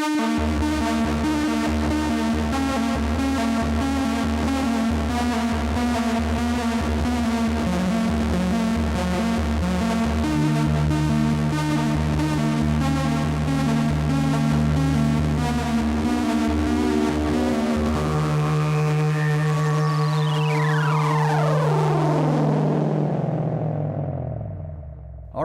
All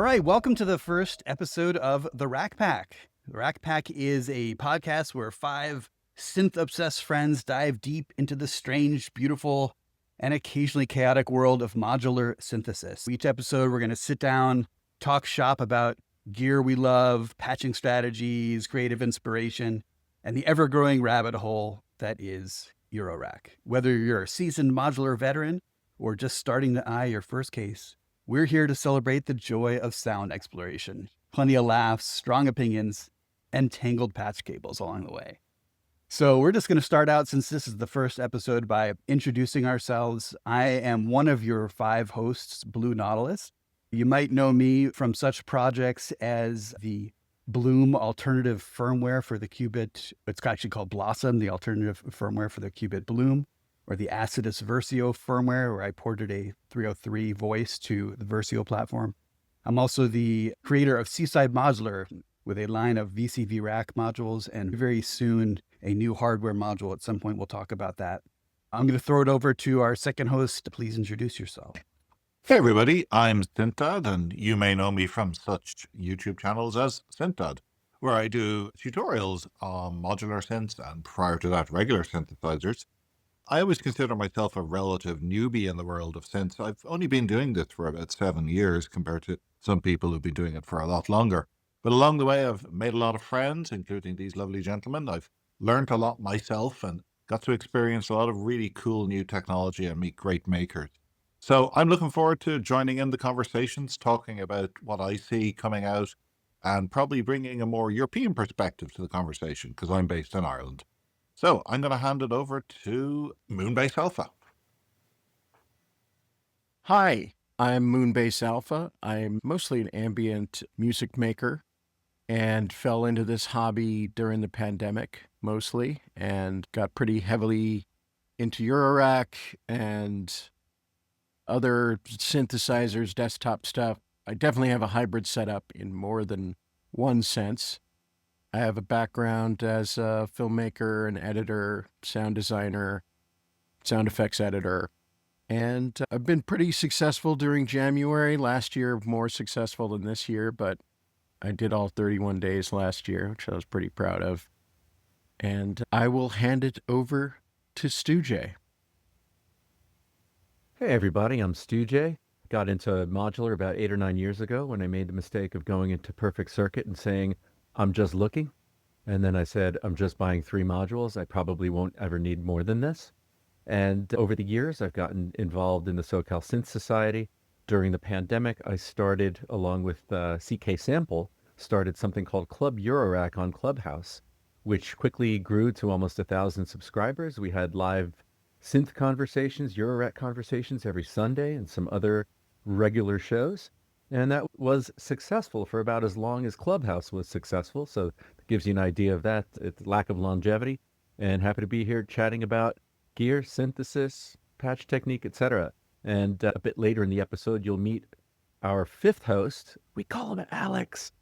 right, welcome to the first episode of The Rack Pack. The Rack Pack is a podcast where five synth-obsessed friends dive deep into the strange, beautiful, and occasionally chaotic world of modular synthesis. Each episode, we're going to sit down, talk shop about gear we love, patching strategies, creative inspiration, and the ever-growing rabbit hole that is Eurorack. Whether you're a seasoned modular veteran or just starting to eye your first case, we're here to celebrate the joy of sound exploration. Plenty of laughs, strong opinions, and tangled patch cables along the way. So we're just going to start out, since this is the first episode, by introducing ourselves. I am one of your five hosts, BlueNautilus. You might know me from such projects as the Bloom alternative firmware for the Qubit. It's actually called Blossom, the alternative firmware for the Qubit Bloom, or the Oscidigi VCO firmware, where I ported a 303 voice to the VCO platform. I'm also the creator of Seaside Modular, with a line of VCV rack modules, and very soon a new hardware module. At some point, we'll talk about that. I'm going to throw it over to our second host. Please introduce yourself. Hey everybody, I'm SynthDad, and you may know me from such YouTube channels as SynthDad, where I do tutorials on modular synths and, prior to that, regular synthesizers. I always consider myself a relative newbie in the world of synths. I've only been doing this for about 7 years compared to some people who've been doing it for a lot longer. But along the way, I've made a lot of friends, including these lovely gentlemen. I've learned a lot myself and got to experience a lot of really cool new technology and meet great makers. So I'm looking forward to joining in the conversations, talking about what I see coming out, and probably bringing a more European perspective to the conversation, because I'm based in Ireland. So I'm going to hand it over to Moonbass Alpha. Hi, I'm Moonbass Alpha. I'm mostly an ambient music maker and fell into this hobby during the pandemic mostly, and got pretty heavily into Eurorack and other synthesizers, desktop stuff. I definitely have a hybrid setup in more than one sense. I have a background as a filmmaker, an editor, sound designer, sound effects editor, and I've been pretty successful during January. Last year, more successful than this year, but I did all 31 days last year, which I was pretty proud of. And I will hand it over to Stujay. Hey everybody, I'm Stujay. Got into modular about 8 or 9 years ago when I made the mistake of going into Perfect Circuit and saying, I'm just looking. And then I said, I'm just buying 3 modules. I probably won't ever need more than this. And over the years, I've gotten involved in the SoCal Synth Society. During the pandemic, I started, along with CK Sample, started something called Club Eurorack on Clubhouse, which quickly grew to almost 1,000 subscribers. We had live synth conversations, Eurorack conversations every Sunday, and some other regular shows. And that was successful for about as long as Clubhouse was successful. So it gives you an idea of that, its lack of longevity. And happy to be here chatting about gear, synthesis, patch technique, etc. And a bit later in the episode, you'll meet our 5th host. We call him Alex.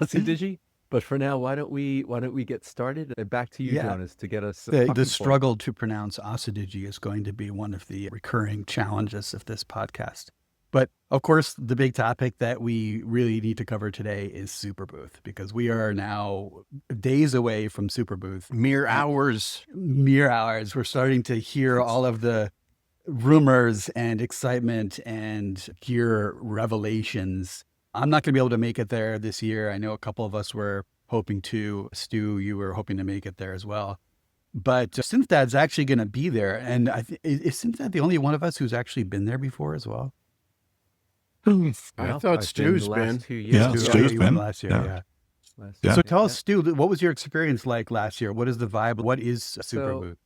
Oscidigi. But for now, why don't we get started? Back to you, Jonas, to get us the struggle to pronounce Oscidigi is going to be one of the recurring challenges of this podcast. But of course, the big topic that we really need to cover today is Superbooth, because we are now days away from Superbooth. Mere hours. We're starting to hear all of the rumors and excitement and gear revelations. I'm not going to be able to make it there this year. I know a couple of us were hoping to. Stu, you were hoping to make it there as well. But SynthDad's actually going to be there. And is SynthDad the only one of us who's actually been there before as well? I thought Stu's been. 2 years. Yeah, Stu's been. Last year, Yeah. So tell us, Stu, what was your experience like last year? What is the vibe? What is Superbooth?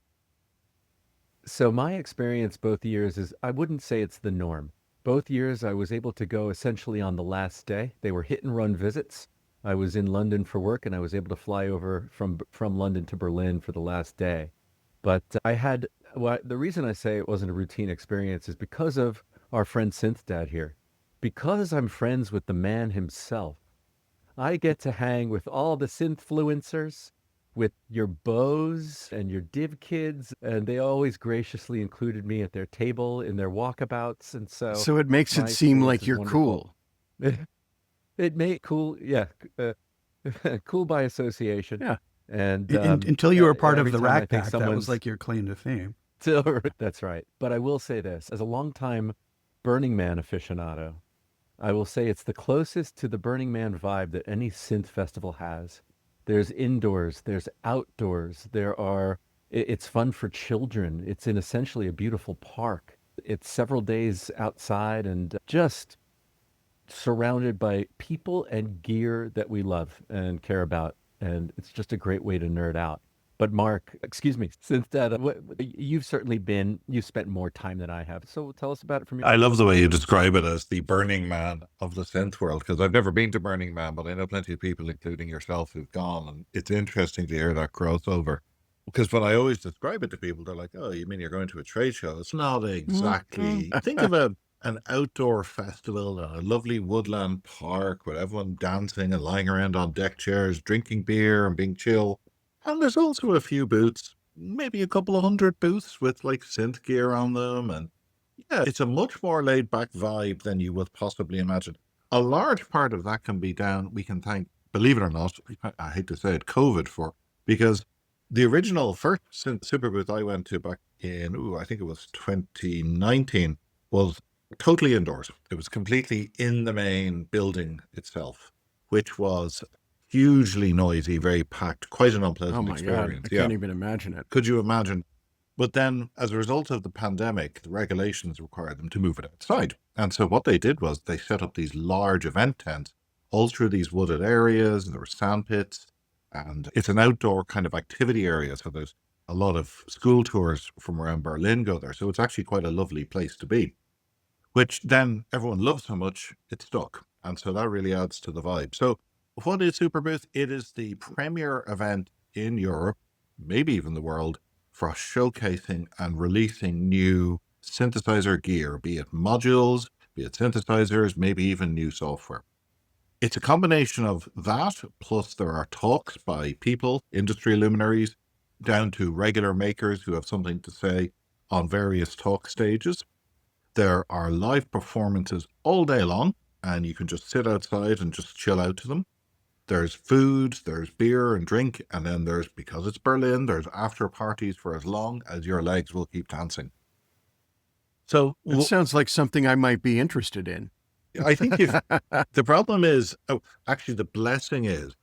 So my experience both years is, I wouldn't say it's the norm. Both years I was able to go essentially on the last day. They were hit and run visits. I was in London for work, and I was able to fly over from London to Berlin for the last day. But I had, well, the reason I say it wasn't a routine experience is because of our friend SynthDad here. Because I'm friends with the man himself, I get to hang with all the synthfluencers, with your Bows and your Div kids, and they always graciously included me at their table in their walkabouts. And so So it makes my it seem experience like is you're wonderful. cool. It made cool, yeah, cool by association. Yeah. And Until you were part of every the time I Rack think Pack, that was someone's like your claim to fame. That's right. But I will say this, as a longtime Burning Man aficionado, I will say it's the closest to the Burning Man vibe that any synth festival has. There's indoors, there's outdoors, it's fun for children. It's in essentially a beautiful park. It's several days outside and just surrounded by people and gear that we love and care about. And it's just a great way to nerd out. But Mark, excuse me, since that, you've spent more time than I have. So tell us about it from your I love the way you describe it as the Burning Man of the synth world, because I've never been to Burning Man, but I know plenty of people, including yourself, who've gone. And it's interesting to hear that crossover. Because when I always describe it to people, they're like, oh, you mean you're going to a trade show? It's not exactly. Think of an outdoor festival in a lovely woodland park with everyone dancing and lying around on deck chairs, drinking beer and being chill. And there's also a few booths, maybe a couple of hundred booths with like synth gear on them. And yeah, it's a much more laid back vibe than you would possibly imagine. A large part of that can be down, we can thank, believe it or not, I hate to say it, COVID for, because the original first Superbooth I went to back in, I think it was 2019, was totally indoors. It was completely in the main building itself, which was hugely noisy, very packed, quite an unpleasant Oh my God, experience. I can't even imagine it. Could you imagine? But then, as a result of the pandemic, the regulations required them to move it outside. And so what they did was they set up these large event tents all through these wooded areas, and there were sand pits, and it's an outdoor kind of activity area. So there's a lot of school tours from around Berlin go there. So it's actually quite a lovely place to be, which then everyone loves so much, it stuck. And so that really adds to the vibe. So what is Superbooth? It is the premier event in Europe, maybe even the world, for showcasing and releasing new synthesizer gear, be it modules, be it synthesizers, maybe even new software. It's a combination of that, plus there are talks by people, industry luminaries, down to regular makers who have something to say on various talk stages. There are live performances all day long, and you can just sit outside and just chill out to them. There's food, there's beer and drink, and then there's, because it's Berlin, there's after parties for as long as your legs will keep dancing. So It sounds like something I might be interested in. I think the problem is, actually the blessing is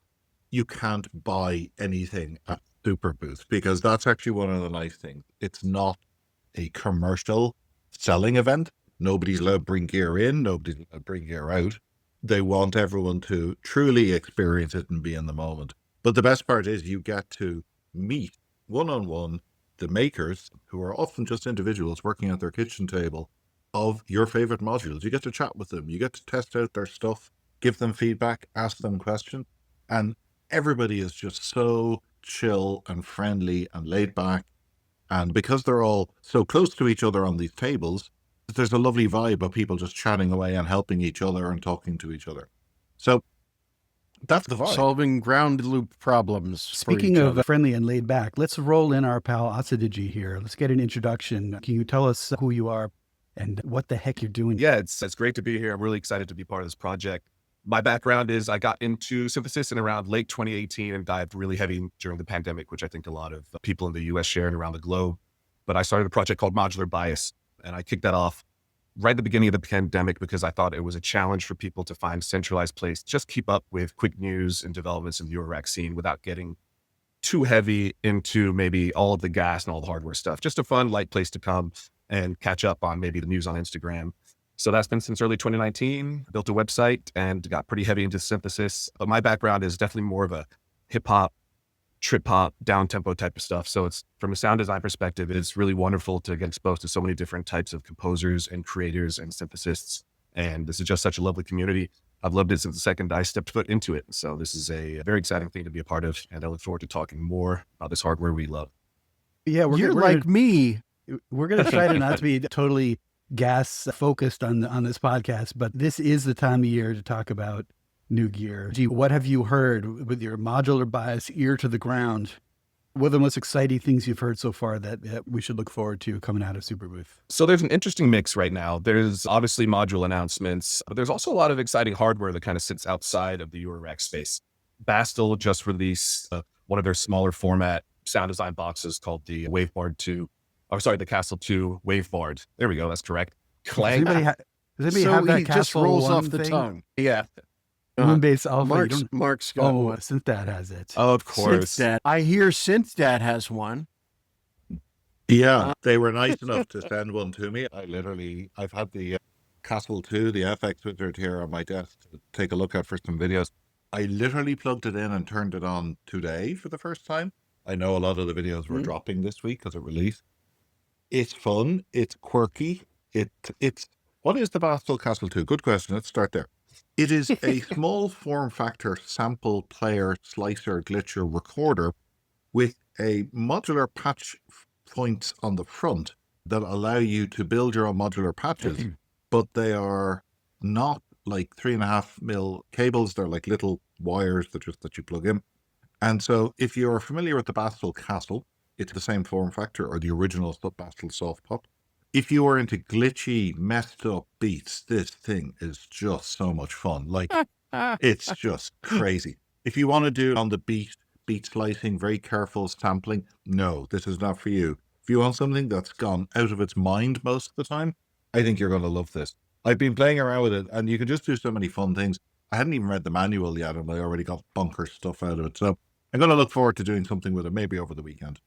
you can't buy anything at Superbooth, because that's actually one of the nice things. It's not a commercial selling event. Nobody's allowed to bring gear in, nobody's allowed to bring gear out. They want everyone to truly experience it and be in the moment. But the best part is you get to meet one-on-one the makers, who are often just individuals working at their kitchen table, of your favorite modules. You get to chat with them. You get to test out their stuff, give them feedback, ask them questions. And everybody is just so chill and friendly and laid back. And because they're all so close to each other on these tables, there's a lovely vibe of people just chatting away and helping each other and talking to each other. So that's the vibe. Solving ground loop problems. Speaking of friendly and laid back, let's roll in our pal Oscidigi here. Let's get an introduction. Can you tell us who you are and what the heck you're doing? Yeah, it's great to be here. I'm really excited to be part of this project. My background is I got into synthesis in around late 2018 and dived really heavy during the pandemic, which I think a lot of people in the US share and around the globe. But I started a project called Modular Bias, and I kicked that off right at the beginning of the pandemic because I thought it was a challenge for people to find a centralized place, just keep up with quick news and developments in the Eurorack scene without getting too heavy into maybe all of the gas and all the hardware stuff. Just a fun, light place to come and catch up on maybe the news on Instagram. So that's been since early 2019, built a website and got pretty heavy into synthesis. But my background is definitely more of a hip hop, trip hop, down tempo type of stuff. So it's, from a sound design perspective, it's really wonderful to get exposed to so many different types of composers and creators and synthesists And this is just such a lovely community. I've loved it since the second I stepped foot into it. So this is a very exciting thing to be a part of. And I look forward to talking more about this hardware we love. Yeah, You're like me. We're going to try to not to be totally gas focused on this podcast, but this is the time of year to talk about new gear. Gee, what have you heard with your modular bias ear to the ground? What are the most exciting things you've heard so far that we should look forward to coming out of Superbooth? So there's an interesting mix right now. There's obviously module announcements, but there's also a lot of exciting hardware that kind of sits outside of the Uranograph space. Bastl just released one of their smaller format sound design boxes called the the Castle 2 Waveboard. There we go. That's correct. Clank. Does anybody have that just Castle rolls One off the thing? tongue. Yeah. Moonbass Alpha. Mark's got one. SynthDad has it. Oh, of course. SynthDad. I hear SynthDad has one. Yeah, they were nice enough to send one to me. I've had the Castle 2, the FX Wizard here on my desk to take a look at for some videos. I literally plugged it in and turned it on today for the first time. I know a lot of the videos were dropping this week because it released. It's fun. It's quirky. It's what is the Bastl Castle 2? Good question. Let's start there. It is a small form factor sample player slicer glitcher recorder with a modular patch points on the front that allow you to build your own modular patches, but they are not like 3.5mm cables. They're like little wires that you plug in. And so if you're familiar with the Bastl Castle, it's the same form factor, or the original Bastl Soft Pop. If you are into glitchy, messed up beats, this thing is just so much fun. Like, it's just crazy. If you want to do on the beat slicing, very careful sampling, no, this is not for you. If you want something that's gone out of its mind most of the time, I think you're going to love this. I've been playing around with it, and you can just do so many fun things. I hadn't even read the manual yet, and I already got bunker stuff out of it. So I'm going to look forward to doing something with it, maybe over the weekend.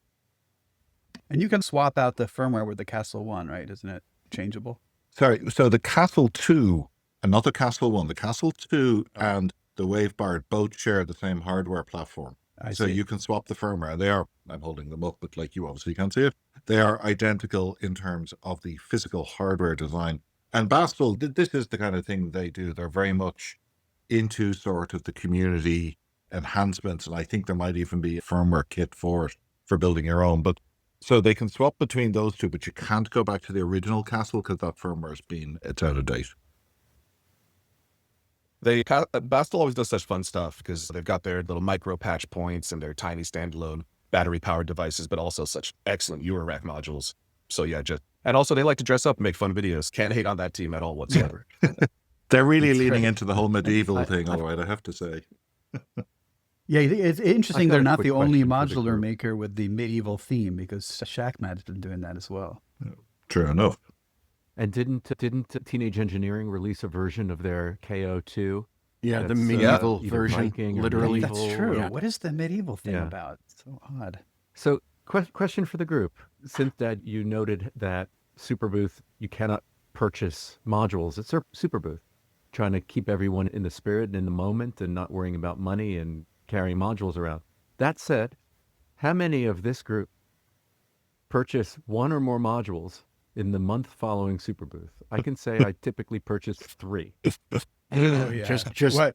And you can swap out the firmware with the Castle One, right? Isn't it changeable? Sorry, so the Castle 2, and not the Castle 1, the Castle 2 and the Waveboard both share the same hardware platform. So you can swap the firmware. They are, I'm holding them up, but like you obviously can't see it. They are identical in terms of the physical hardware design. And Bastl, this is the kind of thing they do. They're very much into sort of the community enhancements, and I think there might even be a firmware kit for it, for building your own. But so they can swap between those two, but you can't go back to the original Castle because that firmware's it's out of date. Bastl always does such fun stuff because they've got their little micro patch points and their tiny standalone battery powered devices, but also such excellent Uranograph modules. So yeah, and also they like to dress up and make fun videos. Can't hate on that team at all whatsoever. They're really leaning into the whole medieval thing, all right, I have to say. Yeah, it's interesting. They're not the only modular group. maker with the medieval theme, because Shackmad's been doing that as well. True enough. And didn't Teenage Engineering release a version of their KO2? Yeah, the medieval version, Viking literally. That's true. Yeah. What is the medieval thing about? It's so odd. So question for the group. SynthDad, you noted that Superbooth, you cannot purchase modules at Superbooth, trying to keep everyone in the spirit and in the moment and not worrying about money and carrying modules around. That said, how many of this group purchase one or more modules in the month following Superbooth? I can say I typically purchase 3. Oh, yeah. Just I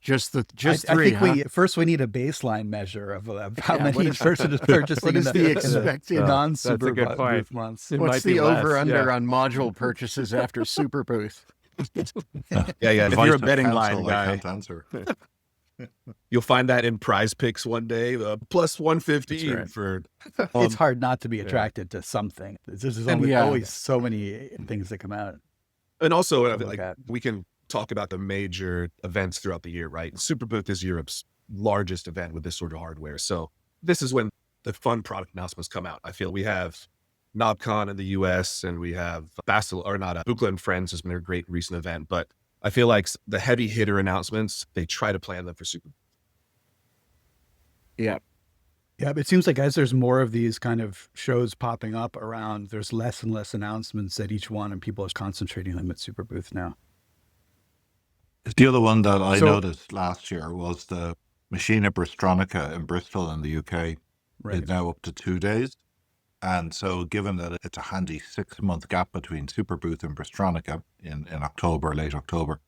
three. think first we need a baseline measure of how many each person is purchasing. What is in the in expected That's a good point. Superbooth months? It What's might be the less, over-under on module purchases after Superbooth? Yeah. If If you're a betting line guy, I can't answer. You'll find that in prize picks one day, plus 150 right. for. It's hard not to be attracted to something. There's always so many things that come out. And also, look at. we can talk about the major events throughout the year, right? Superbooth is Europe's largest event with this sort of hardware. So this is when the fun product announcements come out. I feel we have NobCon in the US, and we have Buchla and Friends has been a great recent event. But I feel like the heavy hitter announcements, they try to plan them for Superbooth. Yeah. Yeah, but it seems like as there's more of these kind of shows popping up around, there's less and less announcements at each one, and people are concentrating them at Superbooth now. The other one that I noticed last year was the Machina Brystronica in Bristol in the UK. Right. Is now up to 2 days. And so given that it's a handy 6-month gap between Superbooth and Bristronica in October, late October,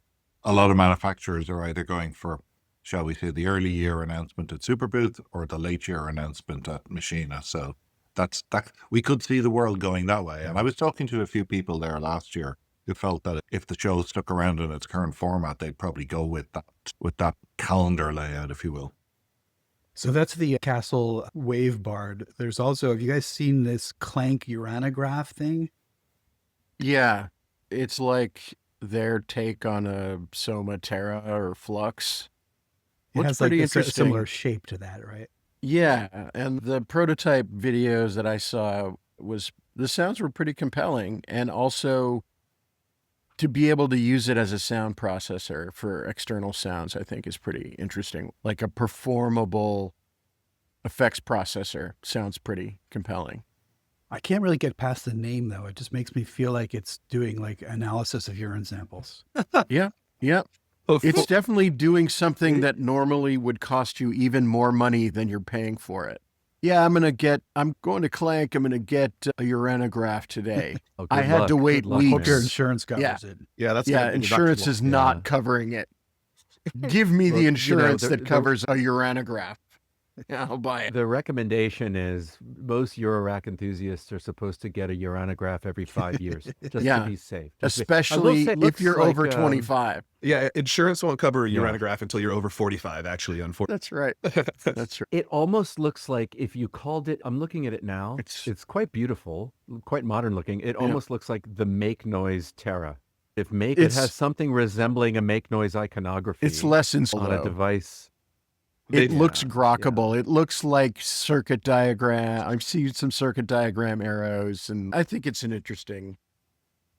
a lot of manufacturers are either going for, shall we say, the early year announcement at Superbooth or the late year announcement at Machina. So that we could see the world going that way. And I was talking to a few people there last year who felt that if the show stuck around in its current format, they'd probably go with that calendar layout, if you will. So that's the Castle Wave Bard. There's also, have you guys seen this Clank Uranograph thing? Yeah, it's like their take on a Soma Terra or Flux. It Looks has like pretty a interesting. similar shape to that, right? Yeah, and the prototype videos that I saw the sounds were pretty compelling, and also to be able to use it as a sound processor for external sounds, I think is pretty interesting. Like a performable effects processor sounds pretty compelling. I can't really get past the name though. It just makes me feel like it's doing like analysis of urine samples. Yeah. It's definitely doing something that normally would cost you even more money than you're paying for it. Yeah, I'm going to Clank. I'm going to get a Uranograph today. Oh, I good had luck. to wait Good luck, weeks. Hope your man. insurance covers it. Yeah, that's Yeah, gonna be insurance deductible. is not Yeah. covering it. Give me Well, the you know, insurance the- that the- covers a Uranograph. Yeah, I'll buy it. The recommendation is most Eurorack enthusiasts are supposed to get a Uranograph every 5 years, just Yeah. to be safe. Especially say it if looks you're like, over 25. Yeah, insurance won't cover a Yeah. Uranograph until you're over 45, actually, unfortunately. That's right. That's right. It almost looks like if you called it, I'm looking at it now, It's- it's quite beautiful, quite modern looking. It almost looks like the Make Noise Terra. It It's- has something resembling a Make Noise iconography It's lessons on a device. It They- looks Yeah, grokkable. It looks like circuit diagram. I've seen some circuit diagram arrows, and I think it's an interesting.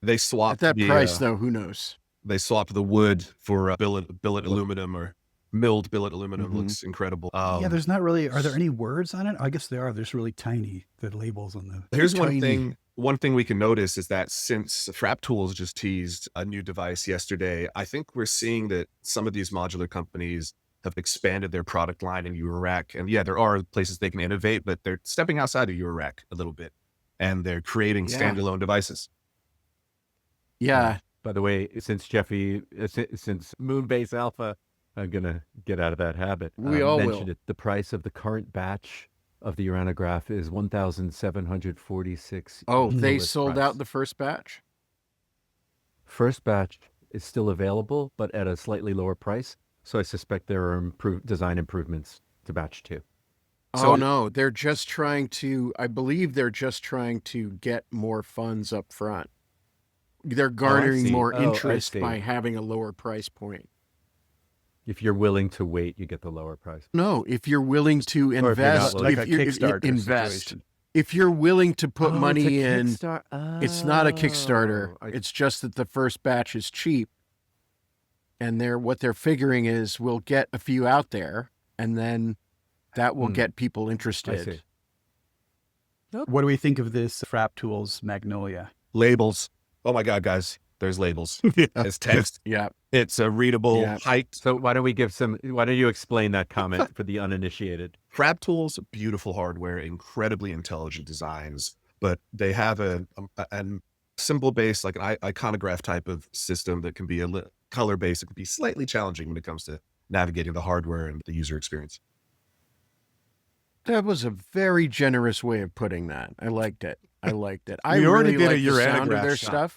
They At swap that the, price, though, who knows? they swap the wood for billet aluminum or milled billet aluminum. Mhm. Looks incredible. Yeah, there's not really, are there any words on it? I guess they are. There's really tiny, the labels on the. Here's one tiny. thing. One thing we can notice is that since Frap Tools just teased a new device yesterday, I think we're seeing that some of these modular companies have expanded their product line in Eurorack. And yeah, there are places they can innovate, but they're stepping outside of Eurorack a little bit, and they're creating Yeah. standalone devices. Yeah, By the way, since Moonbass Alpha, I'm going to get out of that habit. We all mentioned will. it. The price of the current batch of the Uranograph is 1,746. Oh, they list sold price. out the first batch? First batch is still available, but at a slightly lower price. So I suspect there are design improvements to batch 2. Oh, no. They're just trying to, I believe they're just trying to get more funds up front. They're garnering see. more Oh, I interest see. by having a lower price point. If you're willing to wait, you get the lower price. No, if you're willing to Or if you're not invest, willing- Like a if Kickstarter invest. situation. If you're willing to put Oh, money it's a in, it's not a Kickstarter. Oh, It's just that the first batch is cheap. And what they're figuring is we'll get a few out there, and then that will get people I interested. see. What do we think of this Frap Tools Magnolia? Labels. Oh my God, guys, there's labels. It's text. Yeah. It's a readable Yeah. height. So why don't you explain that comment for the uninitiated? Frap Tools, beautiful hardware, incredibly intelligent designs, but they have a symbol based, like an iconograph type of system that can be color based. It can be slightly challenging when it comes to navigating the hardware and the user experience. That was a very generous way of putting that. I liked it. I We already really did a like the sound of Uranograph their shot.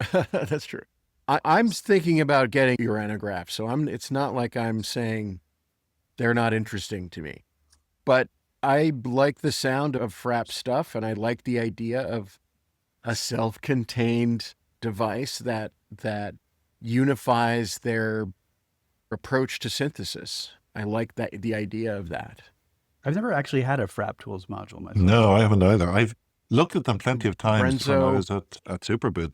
stuff. That's true. I'm thinking about getting Uranograph, so it's not like I'm saying they're not interesting to me. But I like the sound of Frap stuff, and I like the idea of a self-contained device that unifies their approach to synthesis. I like the idea of that. I've never actually had a Frap Tools module myself. No, I haven't either. I've looked at them plenty of times when I Renzo- was at Superbooth.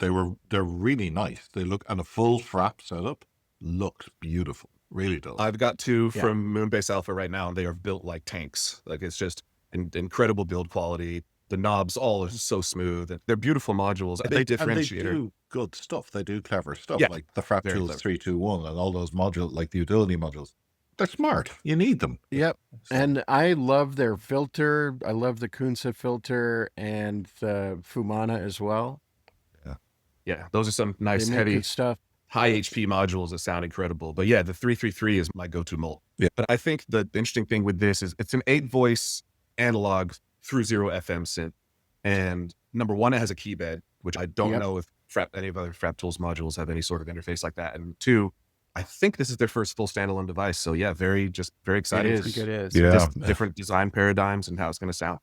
They're really nice. They look, and a full Frap setup looks beautiful. Really does. I've got two Yeah. from Moonbass Alpha right now, and they are built like tanks. Like, it's just incredible build quality. The knobs all are so smooth. They're beautiful modules. They differentiate. And they do good stuff. They do clever stuff, Yeah, like the Frap very Tools clever. 321 and all those modules, like the utility modules. They're smart. You need them. Yep. So- And I love their filter. I love the Kunsa filter and the Fumana as well. Yeah, those are some nice, They make heavy, good stuff. high HP modules that sound incredible. But yeah, the 333 is my go-to mult. Yeah. But I think the interesting thing with this is it's an 8-voice analog through 0 FM synth. And number one, it has a key bed, which I don't Yep. know if any of other Frap Tools modules have any sort of interface like that. And two, I think this is their first full standalone device. So yeah, very exciting. It to is. see It is. Yeah. just different design paradigms and how it's going to sound.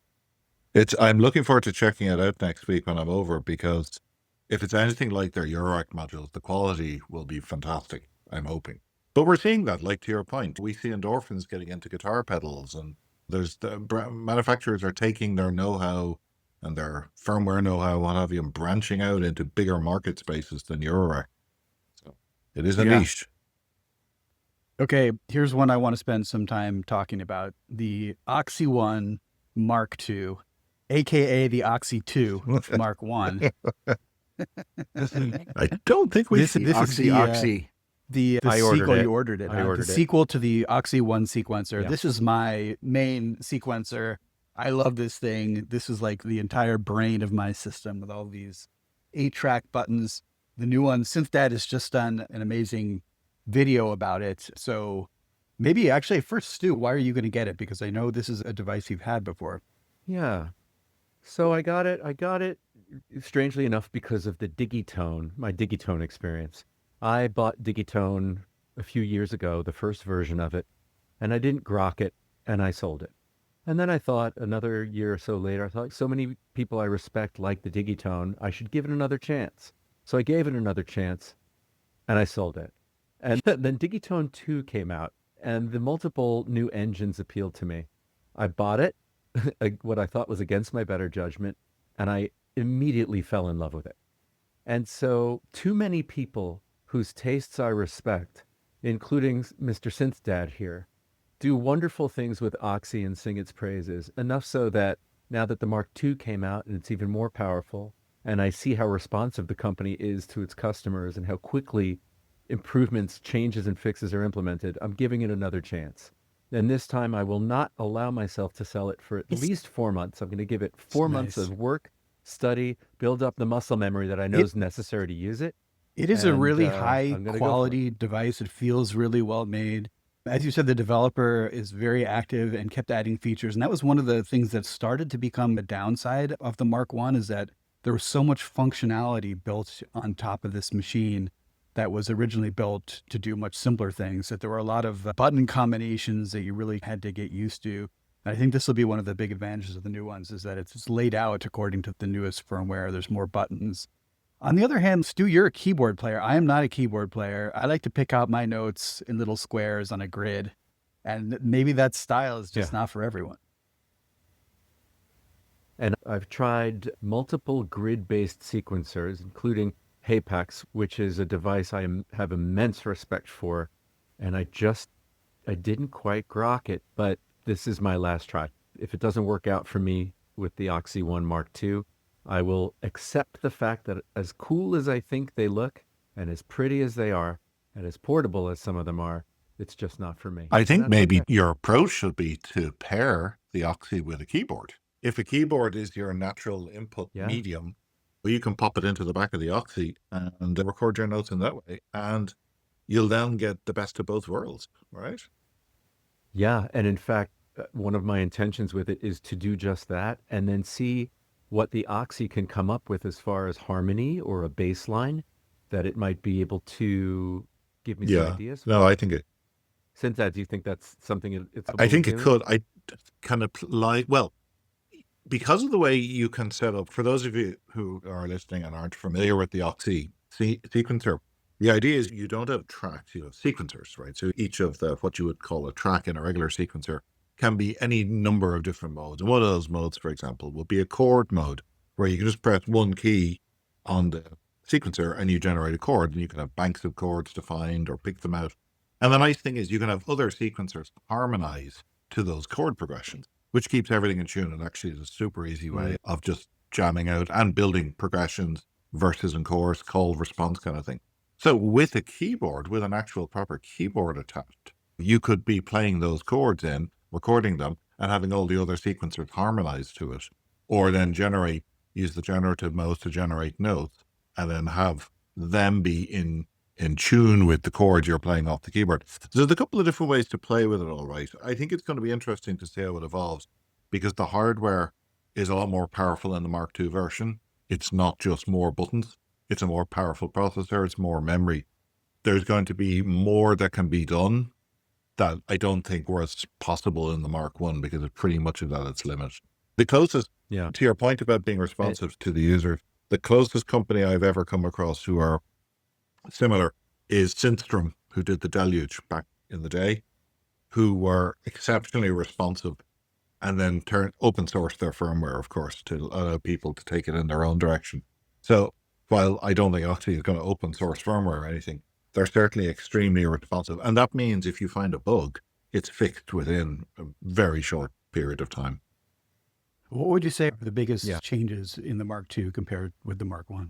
I'm looking forward to checking it out next week when I'm over, because if it's anything like their Eurorack modules, the quality will be fantastic, I'm hoping. But we're seeing that, like to your point, we see endorphins getting into guitar pedals, and there's manufacturers are taking their know-how and their firmware know-how, what have you, and branching out into bigger market spaces than Eurorack. So it is a Yeah. niche. Okay, here's one I want to spend some time talking about. The OXI One Mark II, aka the OXI 2 Mark 1. I don't think we This see is Oxy, the, Oxy. The I ordered sequel, it. you ordered it. I ordered the it. sequel to the OXI One sequencer. Yeah. This is my main sequencer. I love this thing. This is like the entire brain of my system with all these 8-track buttons. The new one, SynthDad, has just done an amazing video about it. So maybe actually first, Stu, why are you going to get it? Because I know this is a device you've had before. Yeah. So I got it strangely enough because of the Digitone, my Digitone experience. I bought Digitone a few years ago, the first version of it, and I didn't grok it, and I sold it. And then I thought another year or so later, I thought so many people I respect like the Digitone, I should give it another chance. So I gave it another chance, and I sold it. And then Digitone 2 came out, and the multiple new engines appealed to me. I bought it, what I thought was against my better judgment, and I immediately fell in love with it. And so too many people whose tastes I respect, including Mr. SynthDad here, do wonderful things with OXI and sing its praises, enough so that now that the Mark II came out and it's even more powerful, and I see how responsive the company is to its customers and how quickly improvements, changes, and fixes are implemented, I'm giving it another chance. And this time I will not allow myself to sell it for at least 4 months. I'm going to give it 4 months nice. of work, study, build up the muscle memory that I know is necessary to use it. It is a And, really I'm high gonna go for quality device. It feels really well made. As you said, the developer is very active and kept adding features. And that was one of the things that started to become a downside of the Mark I, is that there was so much functionality built on top of this machine that was originally built to do much simpler things, that there were a lot of button combinations that you really had to get used to. And I think this will be one of the big advantages of the new ones, is that it's laid out according to the newest firmware. There's more buttons. On the other hand, Stu, you're a keyboard player. I am not a keyboard player. I like to pick out my notes in little squares on a grid. And maybe that style is just not for everyone. And I've tried multiple grid-based sequencers, including Hapax, which is a device I have immense respect for. And I didn't quite grok it, but this is my last try. If it doesn't work out for me with the OXI One Mark II, I will accept the fact that as cool as I think they look, and as pretty as they are, and as portable as some of them are, it's just not for me. I think That's maybe okay. your approach should be to pair the OXI with a keyboard. If a keyboard is your natural input medium, well, you can pop it into the back of the OXI and record your notes in that way, and you'll then get the best of both worlds, right? Yeah, and in fact, one of my intentions with it is to do just that, and then see what the OXI can come up with as far as harmony or a bass line that it might be able to give me some ideas. No, I think it. SynthDad, do you think that's something it's I think it could. I kind of like, well, because of the way you can set up, for those of you who are listening and aren't familiar with the OXI sequencer, the idea is you don't have tracks, you have sequencers, right? So each of what you would call a track in a regular sequencer can be any number of different modes. And one of those modes, for example, would be a chord mode, where you can just press one key on the sequencer and you generate a chord, and you can have banks of chords to find or pick them out. And the nice thing is you can have other sequencers harmonize to those chord progressions, which keeps everything in tune, and actually is a super easy way of just jamming out and building progressions, verses and chorus, call response kind of thing. So with a keyboard, with an actual proper keyboard attached, you could be playing those chords in, recording them, and having all the other sequencers harmonize to it, or then use the generative mode to generate notes, and then have them be in tune with the chords you're playing off the keyboard. So there's a couple of different ways to play with it, all right. I think it's going to be interesting to see how it evolves, because the hardware is a lot more powerful in the Mark II version. It's not just more buttons. It's a more powerful processor. It's more memory. There's going to be more that can be done that I don't think was possible in the Mark I, because it's pretty much at its limit. The closest, Yeah. to your point about being responsive to the user, the closest company I've ever come across who are similar is Synthstrom, who did the Deluge back in the day, who were exceptionally responsive, and then open sourced their firmware, of course, to allow people to take it in their own direction. So while I don't think OXI is going to open source firmware or anything, they're certainly extremely responsive. And that means if you find a bug, it's fixed within a very short period of time. What would you say are the biggest changes in the Mark II compared with the Mark I?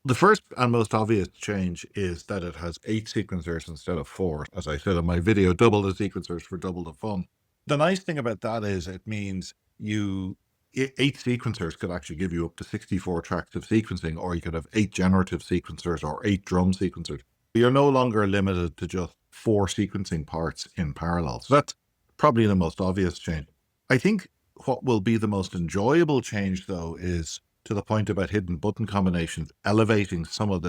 The first and most obvious change is that it has 8 sequencers instead of 4. As I said in my video, double the sequencers for double the fun. The nice thing about that is it means 8 sequencers could actually give you up to 64 tracks of sequencing, or you could have 8 generative sequencers or 8 drum sequencers. You're no longer limited to just 4 sequencing parts in parallel. So that's probably the most obvious change. I think what will be the most enjoyable change, though, is to the point about hidden button combinations, elevating some of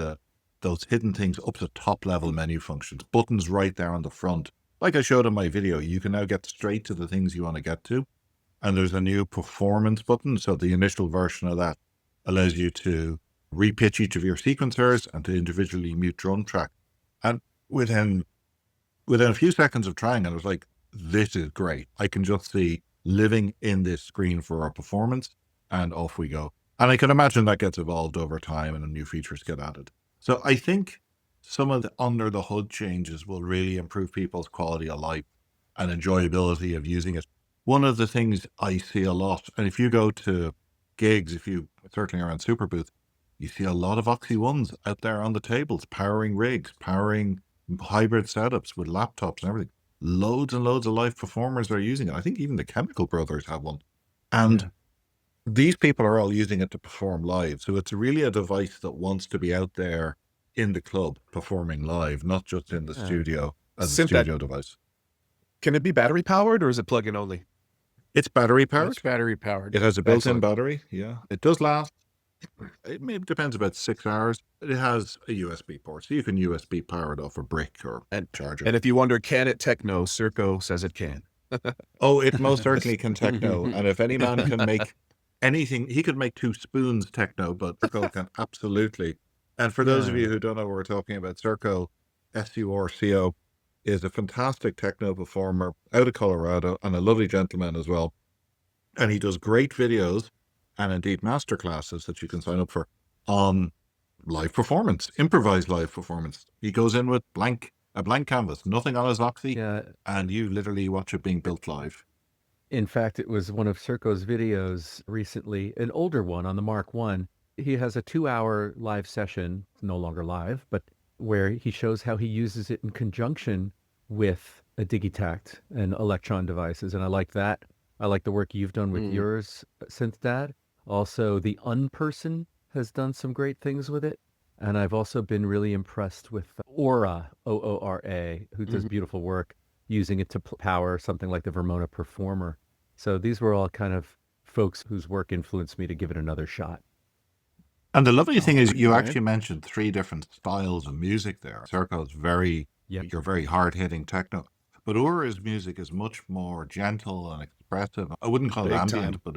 those hidden things up to top-level menu functions. Buttons right there on the front. Like I showed in my video, you can now get straight to the things you want to get to. And there's a new performance button. So the initial version of that allows you to repitch each of your sequencers and to individually mute drum track. And within a few seconds of trying it, I was like, this is great. I can just see living in this screen for our performance, and off we go. And I can imagine that gets evolved over time and new features get added. So I think some of the under the hood changes will really improve people's quality of life and enjoyability of using it. One of the things I see a lot, and if you go to gigs, certainly around Superbooth, you see a lot of OXI Ones out there on the tables, powering rigs, powering hybrid setups with laptops and everything. Loads and loads of live performers are using it. I think even the Chemical Brothers have one. And these people are all using it to perform live. So it's really a device that wants to be out there in the club performing live, not just in the studio as a studio device. Can it be battery powered, or is it plug-in only? It's battery powered. It's battery powered. It has a built-in battery. Yeah. It does last. It depends, about 6 hours. It has a USB port, so you can USB power it off a brick or charger. And if you wonder, can it techno? Circo says it can. Oh, it most certainly can techno. And if any man can make anything, he could make 2 spoons techno, but Circo can absolutely. And for those of you who don't know what we're talking about, Circo, SURCO, is a fantastic techno performer out of Colorado and a lovely gentleman as well. And he does great videos and indeed masterclasses that you can sign up for on live performance, improvised live performance. He goes in with a blank canvas, nothing on his OXI, and you literally watch it being built live. In fact, it was one of Circo's videos recently, an older one on the Mark I. He has a 2-hour live session, no longer live, but where he shows how he uses it in conjunction with a Digitact and Electron devices. And I like that. I like the work you've done with yours, SynthDad. Also, the Unperson has done some great things with it. And I've also been really impressed with Aura, OORA, who does beautiful work using it to power something like the Vermona Performer. So these were all kind of folks whose work influenced me to give it another shot. And the lovely thing is you actually mentioned 3 different styles of music there. Circo's you're very hard-hitting techno. But Aura's music is much more gentle and expressive. I wouldn't call it ambient, but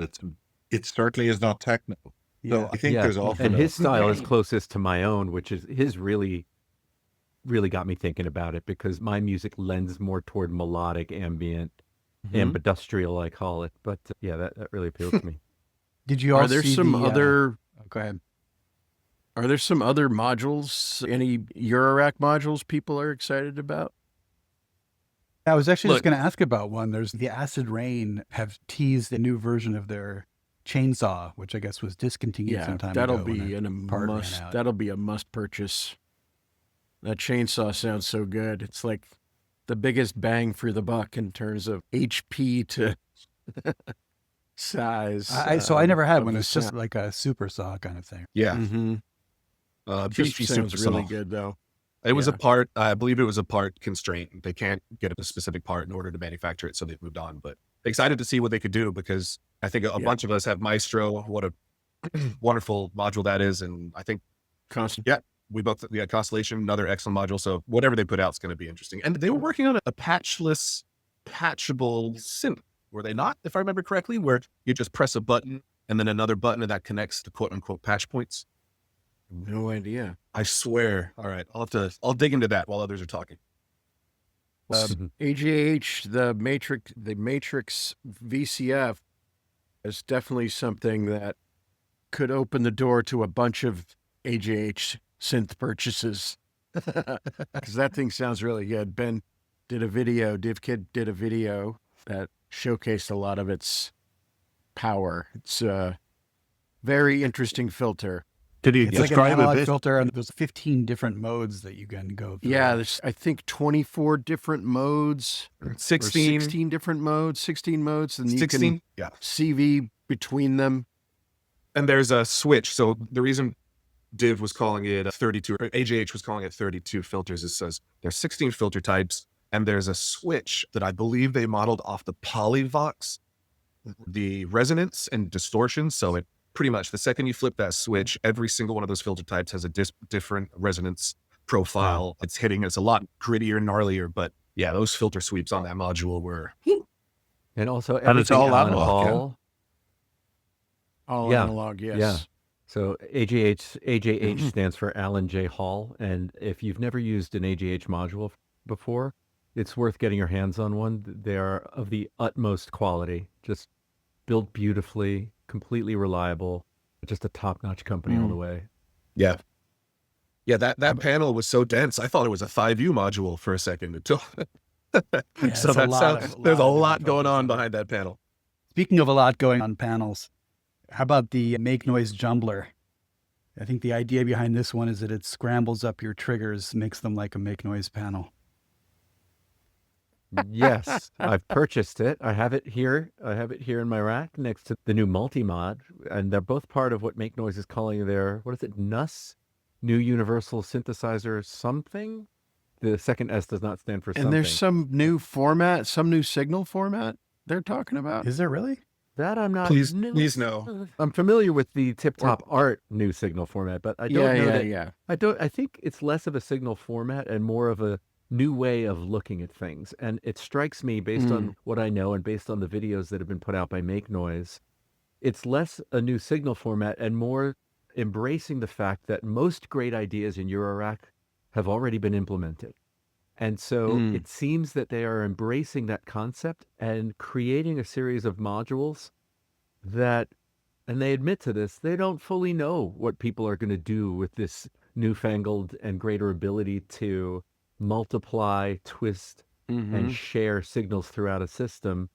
it certainly is not techno. So I think there's often... And his style is closest to my own, which is his really got me thinking about it, because my music lends more toward melodic, ambient, industrial, I call it. But that really appeals to me. Did you all see some other... go ahead. Are there some other modules, any Uranograph modules people are excited about? I was actually just going to ask about one. There's the Acid Rain have teased a new version of their Chainsaw, which I guess was discontinued some time ago. That'll be a must purchase. That Chainsaw sounds so good. It's like the biggest bang for the buck in terms of HP to size. So I never had of one. the It's just sound. like a super saw kind of thing. Yeah. Mm-hmm. Just BT sounds Super really Saw. good though. It was Yeah. a part, I believe it was a part constraint. They can't get a specific part in order to manufacture it, so they've moved on. But excited to see what they could do, because I think a bunch of us have Maestro. What a wonderful module that is. And I think, Constant. we both, Constellation, another excellent module. So whatever they put out is going to be interesting. And they were working on a patchless, patchable synth, were they not? If I remember correctly, where you just press a button and then another button and that connects to quote unquote patch points. No idea. I swear. All right. I'll dig into that while others are talking. AGH, the Matrix VCF is definitely something that could open the door to a bunch of AGH synth purchases. Because that thing sounds really good. Ben did a video, DivKid did a video that showcased a lot of its power. It's a very interesting filter. Did he It's like an describe analog it? filter, and there's 15 different modes that you can go through. Yeah, there's, I think, 24 different modes. Or 16. 16 different modes, 16 modes. And you 16. can Yeah. CV between them. And there's a switch. So the reason Div was calling it 32, or AJH was calling it 32 filters, is says there's 16 filter types, and there's a switch that I believe they modeled off the Polyvox, the resonance and distortion. So it pretty much, the second you flip that switch, every single one of those filter types has a different resonance profile. It's hitting, it's a lot grittier, gnarlier, but yeah, those filter sweeps on that module were. And also, And it's everything all Alan analog, yeah. Hall. All Yeah. analog, yes. Yeah. So AJH stands for Alan J. Hall. And if you've never used an AJH module before, it's worth getting your hands on one. They are of the utmost quality, just built beautifully, completely reliable, just a top-notch company all the way. Yeah. Yeah, that panel was so dense. I thought it was a 5U module for a second. Until it's so a that lot sounds, of- there's a lot of lot different going filters on on there. behind that panel. Speaking of a lot going on panels, how about the Make Noise Jumbler? I think the idea behind this one is that it scrambles up your triggers, makes them like a Make Noise panel. Yes, I've purchased it. I have it here. I have it here in my rack next to the new multi-mod, and they're both part of what Make Noise is calling their, what is it, NUS? New Universal Synthesizer something? The second S does not stand for something. And there's some new format, some new signal format they're talking about. Is there really? That I'm not. Please no. I'm familiar with the Tip Top Art new signal format, but I don't know that. Yeah. I think it's less of a signal format and more of a new way of looking at things. And it strikes me, based on what I know and based on the videos that have been put out by Make Noise, it's less a new signal format and more embracing the fact that most great ideas in Eurorack have already been implemented. And so it seems that they are embracing that concept and creating a series of modules that, and they admit to this, they don't fully know what people are going to do with this newfangled and greater ability to multiply, twist, and share signals throughout a system.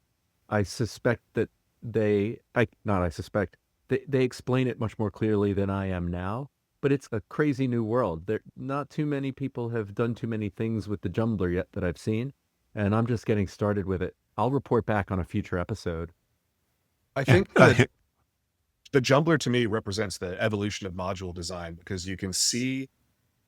I suspect that they explain it much more clearly than I am now. But it's a crazy new world. There, not too many people have done too many things with the Jumbler yet that I've seen, and I'm just getting started with it. I'll report back on a future episode. I think that the Jumbler to me represents the evolution of module design, because you can see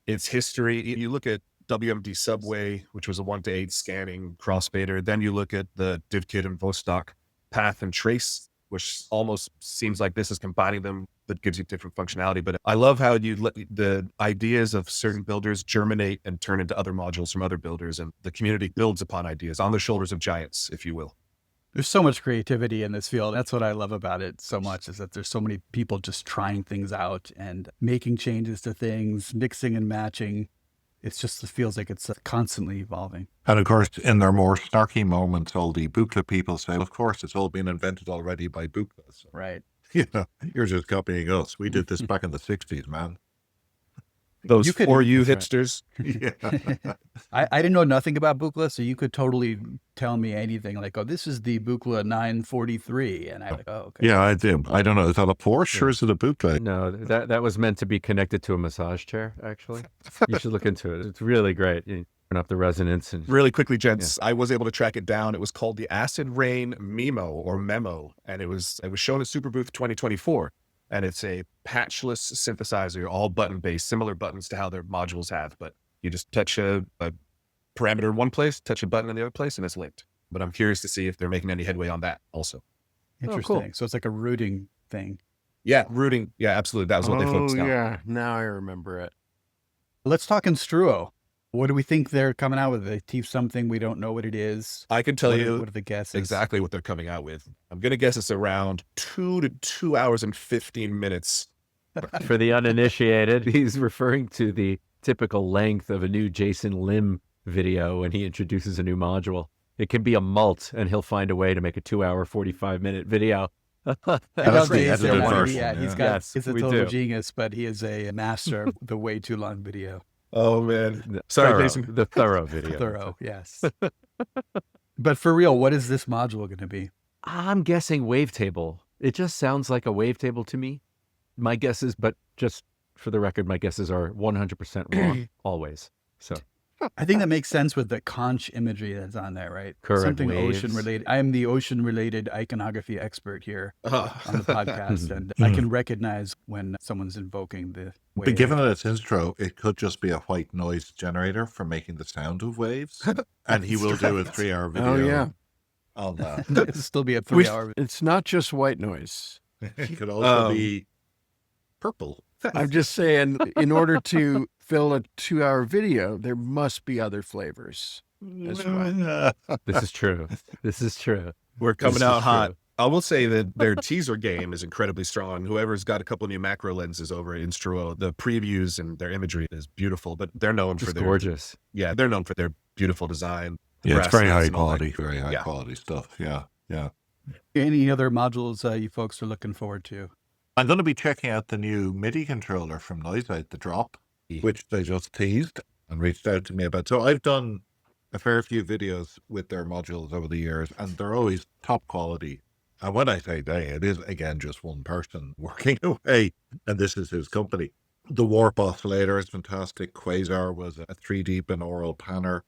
its history. You look at WMD Subway, which was a 1-to-8 scanning crossfader. Then you look at the DivKit and Vostok Path and Trace, which almost seems like this is combining them, that gives you different functionality. But I love how you let the ideas of certain builders germinate and turn into other modules from other builders, and the community builds upon ideas on the shoulders of giants, if you will. There's so much creativity in this field. That's what I love about it so much, is that there's so many people just trying things out and making changes to things, mixing and matching. It feels like it's constantly evolving. And of course, in their more snarky moments, all the Buchla people say, of course, it's all been invented already by Buchla. So, Right. you know, you're just copying us. We did this back in the 60s, man. Those You could- for you that's hipsters. Yeah. I didn't know nothing about Buchla, so you could totally tell me anything like, oh, this is the Buchla 943. And I'm like, oh, okay. Yeah, I did. I don't know. Is that a Porsche or is it a Buchla? No, that was meant to be connected to a massage chair, actually. You should look into it. It's really great. Turn up the resonance and Really quickly, gents, I was able to track it down. It was called the Acid Rain Memo, and it was shown at Superbooth 2024. And it's a patchless synthesizer, all button based, similar buttons to how their modules have, but you just touch a parameter in one place, touch a button in the other place, and it's linked. But I'm curious to see if they're making any headway on that also. Interesting. cool. So it's like a rooting thing. Yeah, rooting. Yeah, absolutely. That was what they focused on. Yeah, now I remember it. Let's talk Instruo. What do we think they're coming out with? They teach something, we don't know what it is. I can tell What you are the guesses? exactly what they're coming out with. I'm going to guess it's around 2 to 2 hours and 15 minutes. for the uninitiated, he's referring to the typical length of a new Jason Lim video when he introduces a new module. It can be a mult, and he'll find a way to make a 2-hour, 45-minute video. I That's know the Jay's edited one. version, Yeah, yeah. he's got, Yes, he's a we total do. genius, but he is a master of the way too long video. Oh, man. The Sorry, thorough- Jason. The thorough video. Thorough, yes. But for real, what is this module going to be? I'm guessing wavetable. It just sounds like a wavetable to me. My guesses, but just for the record, my guesses are 100% wrong, always. So I think that makes sense with the conch imagery that's on there, right? Correct, Something waves. ocean related. I am the ocean related iconography expert here on the podcast, and I Mhm. can recognize when someone's invoking the wave. But given its intro, it could just be a white noise generator for making the sound of waves. And he will do a 3-hour video Oh, yeah. on that. It'll still be a 3-hour. It's not just white noise. It could also Um, be purple. I'm just saying, in order to fill a 2-hour video, there must be other flavors as well. this is true. This is true. We're coming This out is hot. true. I will say that their teaser game is incredibly strong. Whoever's got a couple new macro lenses over at Instruo, the previews and their imagery is beautiful, but they're known for Just their gorgeous. Yeah, they're known for their beautiful design. Yeah, it's brass very lines high and all that. quality, very high Yeah. quality stuff. Yeah, yeah. Any other modules you folks are looking forward to? I'm going to be checking out the new MIDI controller from Noiseout, the Drop, which they just teased and reached out to me about. So I've done a fair few videos with their modules over the years, and they're always top quality. And when I say they, it is, again, just one person working away, and this is his company. The Warp Oscillator is fantastic. Quasar was a 3D binaural panner.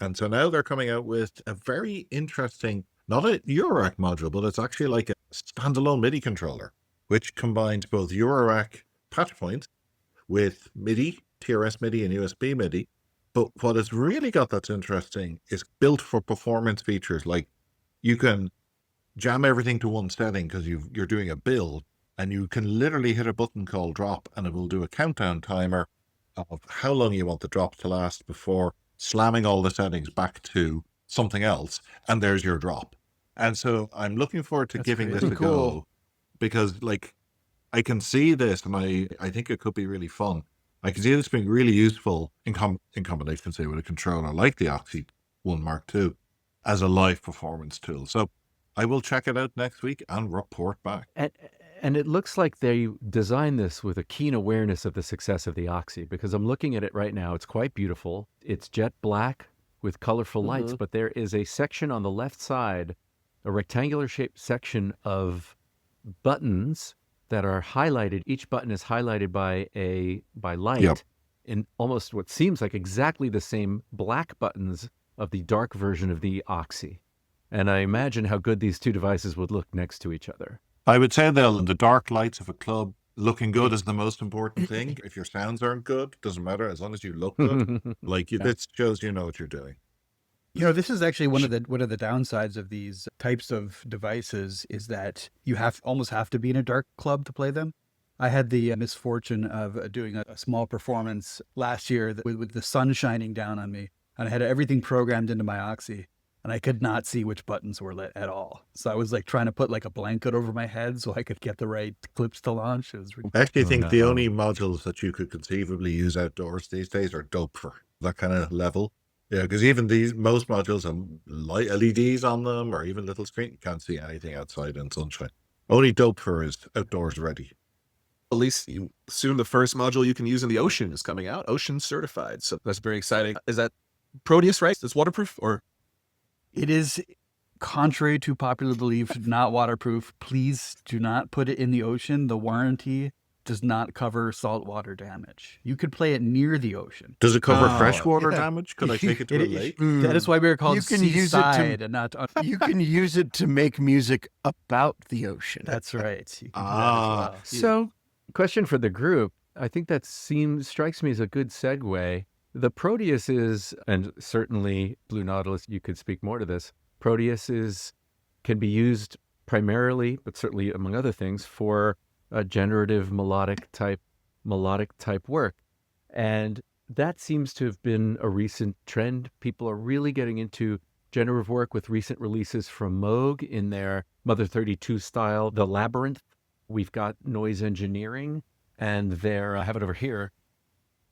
And so now they're coming out with a very interesting, not a Eurorack module, but it's actually like a standalone MIDI controller, which combines both Eurorack patch points with MIDI, TRS MIDI and USB MIDI. But what it's really got that's interesting is built for performance features. Like you can jam everything to one setting because you're doing a build, and you can literally hit a button called drop and it will do a countdown timer of how long you want the drop to last before slamming all the settings back to something else. And there's your drop. And so I'm looking forward to That's giving this really a cool. go, because like I can see this, and I think it could be really fun. I can see this being really useful in combination, say, with a controller like the OXI One Mark II as a live performance tool. So I will check it out next week and report back. And it looks like they designed this with a keen awareness of the success of the OXI, because I'm looking at it right now. It's quite beautiful. It's jet black with colorful lights, but there is a section on the left side, a rectangular shaped section of buttons that are highlighted. Each button is highlighted by light Yep. in almost what seems like exactly the same black buttons of the dark version of the OXI. And I imagine how good these two devices would look next to each other. I would say the dark lights of a club, looking good is the most important thing. If your sounds aren't good, doesn't matter, as long as you look good. This shows you know what you're doing. You know, this is actually one of the downsides of these types of devices is that you almost have to be in a dark club to play them. I had the misfortune of doing a small performance last year with the sun shining down on me, and I had everything programmed into my OXI, and I could not see which buttons were lit at all. So I was like trying to put like a blanket over my head so I could get the right clips to launch. It was I actually think the no. only modules that you could conceivably use outdoors these days are dope for that kind of level. Yeah, because even most modules have light LEDs on them, or even little screen. You can't see anything outside in sunshine. Only dope for is outdoors ready. At least soon the first module you can use in the ocean is coming out, ocean certified. So that's very exciting. Is that Proteus, right? It's waterproof, or? It is, contrary to popular belief, not waterproof. Please do not put it in the ocean. The warranty does not cover saltwater damage. You could play it near the ocean. Does it cover Oh, freshwater yeah. damage? Could I take it to a lake? That is why we were called You can use it to- seaside and not. You can use it to make music about the ocean. That's right. You can do that Ah. as well. So, question for the group. I think that strikes me as a good segue. The Proteus is, and certainly BlueNautilus, you could speak more to this. Proteus can be used primarily, but certainly among other things, for a generative melodic type work. And that seems to have been a recent trend. People are really getting into generative work with recent releases from Moog in their Mother 32 style, The Labyrinth. We've got Noise Engineering and their, I have it over here,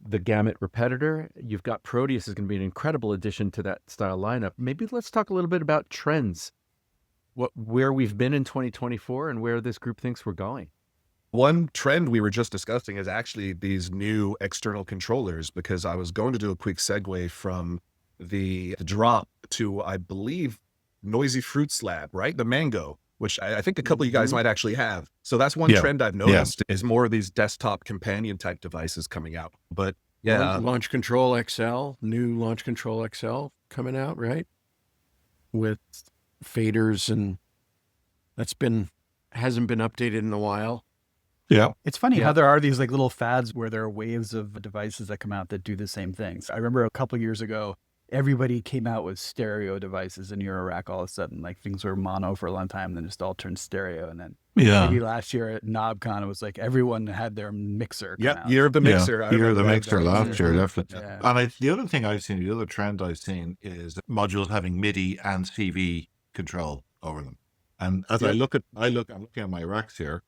the Gamut Repetitor. You've got Proteus is going to be an incredible addition to that style lineup. Maybe let's talk a little bit about trends, where we've been in 2024 and where this group thinks we're going. One trend we were just discussing is actually these new external controllers, because I was going to do a quick segue from the drop to, I believe, Noisy Fruits Lab, right? The Mango, which I think a couple of you guys might actually have. So that's one trend I've noticed is more of these desktop companion type devices coming out. But yeah, Launch Control XL, new Launch Control XL coming out, right? With faders, and hasn't been updated in a while. Yeah. It's funny how there are these like little fads where there are waves of devices that come out that do the same things. I remember a couple years ago, everybody came out with stereo devices in Eurorack all of a sudden. Like things were mono for a long time, then just all turned stereo. And then maybe last year at KnobCon, it was like everyone had their mixer. Year of the Mixer. Yeah, year of the Mixer last year, definitely. Yeah. And the other thing I've seen, the other trend I've seen is modules having MIDI and CV control over them. And as I'm looking at my racks here,